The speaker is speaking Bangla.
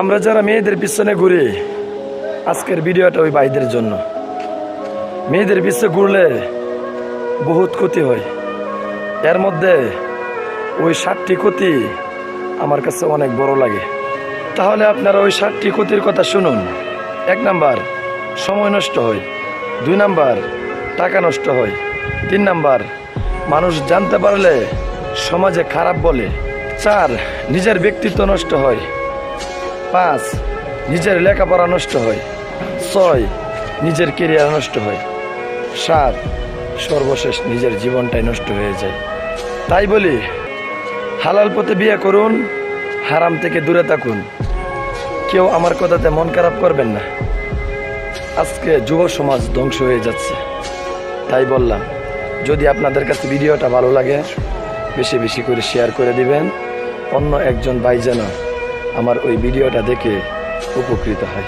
আমরা যারা মেয়েদের পিছনে ঘুরি, আজকের ভিডিওটা ওই ভাইদের জন্য। মেয়েদের পিছনে ঘুরলে বহুত ক্ষতি হয়, এর মধ্যে ওই 7টি ক্ষতি আমার কাছে অনেক বড় লাগে। তাহলে আপনারা ওই 7টি ক্ষতির কথা শুনুন। 1 নাম্বার, সময় নষ্ট হয়। 2 নাম্বার, টাকা নষ্ট হয়। 3 নাম্বার, মানুষ জানতে পারলে সমাজে খারাপ বলে। 4, নিজের ব্যক্তিত্ব নষ্ট হয়। 5, নিজের লেখাপড়া নষ্ট হয়। 6, নিজের কেরিয়ার নষ্ট হয়। 7, সর্বশেষ নিজের জীবনটাই নষ্ট হয়ে যায়। তাই বলি, হালাল পথে বিয়ে করুন, হারাম থেকে দূরে থাকুন। কেউ আমার কথাতে মন খারাপ করবেন না। আজকে যুব সমাজ ধ্বংস হয়ে যাচ্ছে, তাই বললাম যদি আপনাদের কাছে ভিডিওটা ভালো লাগে বেশি বেশি করে শেয়ার করে দিবেন, অন্য একজন ভাই যেন আমার ওই ভিডিওটা দেখে উপকৃত হয়।